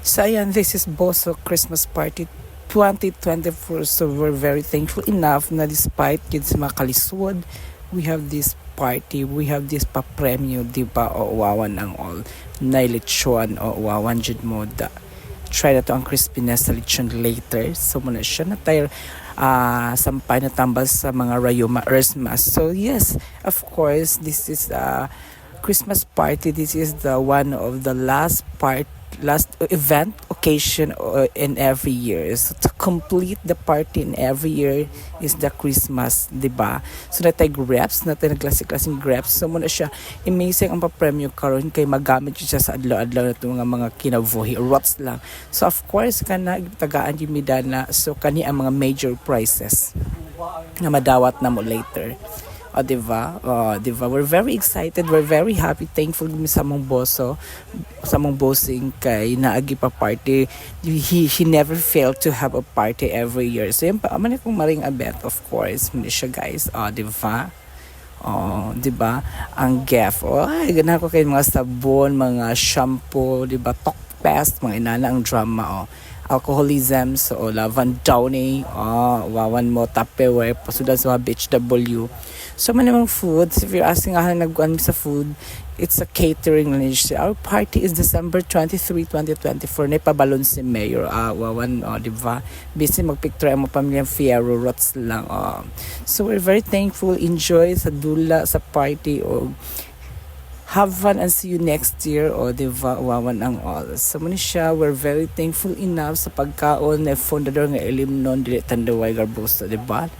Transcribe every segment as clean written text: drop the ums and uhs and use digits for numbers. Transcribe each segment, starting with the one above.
So ayan, this is Boso Christmas Party 2024. So we're very thankful enough na despite kids mga kalisod, we have this party, we have this pa-premyo, diba? O wawan ang all. Na lechon o wawan jud mo da. Try na to ang crispiness sa lechon later. So muna siya na tayo sampay na tambal sa mga rayuma Christmas. So yes, of course, this is Christmas party. This is the one of the last event occasion in every year. So to complete the party in every year is the Christmas, diba? So natay grapes, natay klase-klaseng grapes. So muna siya amazing ang pa-premyo karon kay magamit siya sa adlaw-adlaw na mga kinabuhi rots lang. So of course kana tagaan yung midana. So kani ang mga major prizes na madawat na mo later. Diba? Diba? We're very excited. We're very happy. Thankful sa mong boso, sa mong bossing kay naagi pa party. He never failed to have a party every year. So yun pa, man kung maring abet, of course. Hindi siya guys. Diba? Diba? Ang gef. Ay, ganahan ko kayo mga sabon, mga shampoo, diba? Toothpaste, mga inana ang drama. Alcoholism, so lavan downy, wawan mo Tupperware, pasudan sa beach W. So manamang foods, if you're asking nagkuhan sa food, it's a catering lunch. Our party is December 23, 2024. Naipabalon si Mayor. Wawan, diba? Busy magpicture mo pamilyang Fierro Rots lang. So we're very thankful. Enjoy sa dula, sa party. Have fun and see you next year. Diba? Wawan ang all. So muna siya, we're very thankful enough sa pagkaon na fundador nga ilim non dili tandaway garbusto, diba?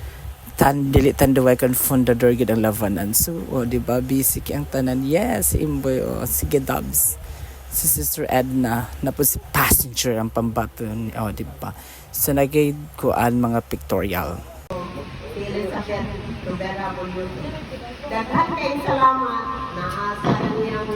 Dili tandaway kan fundador gid ang lavanan. So, diba? Busy ki ang tanan. Yes, imboy. Sige, Dubs. Si Sister Edna. Na po si passenger ang pambaton. Diba? So, nagay kuan mga pictorial. Daghan kayong salamat na sa niyang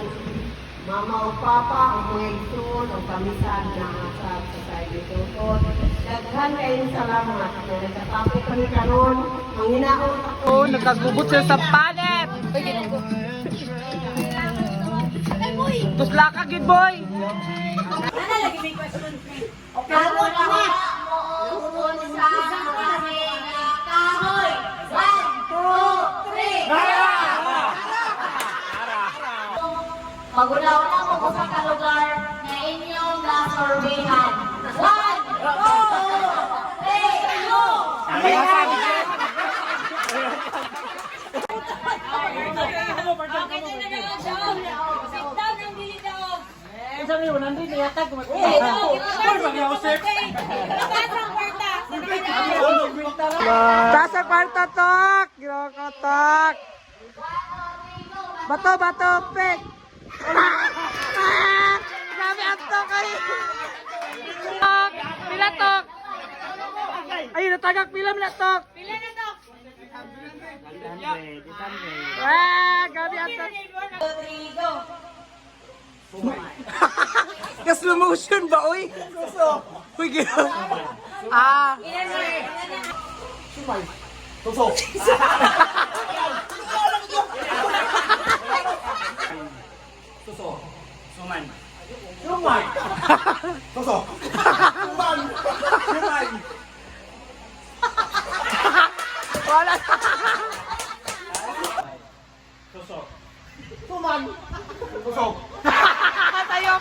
mama o papa, ang mga igsoon, ang kamisan na sa society tutod. Daghan kayong salamat na nagkatapos kami karon. Ang hinaon ako. Nagkagubot siya sa panet! Tusla ka, good boy! Lagi may question. Okay, ako na. Uun sa kahoy. 1, 2, 3. Pag-una-una mo sa kalugar na inyong na-surveyhan. 1, 2, 3, go! Tasa kwarta, tok! Giroko, tok! Bato, pek! Grabe ang tok kayo! Tok! Pila, tok! Ayun, natagak pila mo na, tok! Pila na to? Grabe ang tok! Rodrigo. Slow motion ba, oy? Uy, gano'n. Ilan na? Wala. Tayo.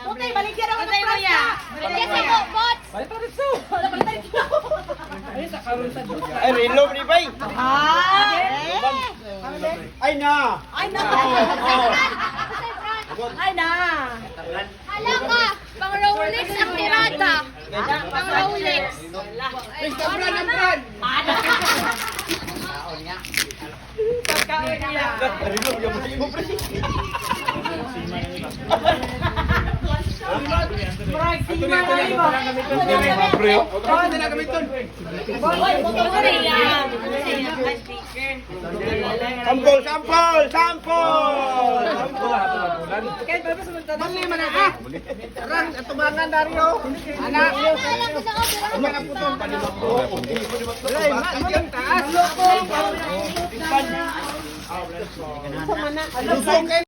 Putay, baligyan ako ng prasa. Baligyan sa mo, bots. Ay, relo ni bay. Ay na. Hala ka, pang Rolex ang tirada. Pang Rolex. Brand ang brand. Reload yung mga mo, pre. Sampol, sampol, sampol! Bali man na ah! Rang, atubangan Dario! Anak! Taas! Lusong kayo!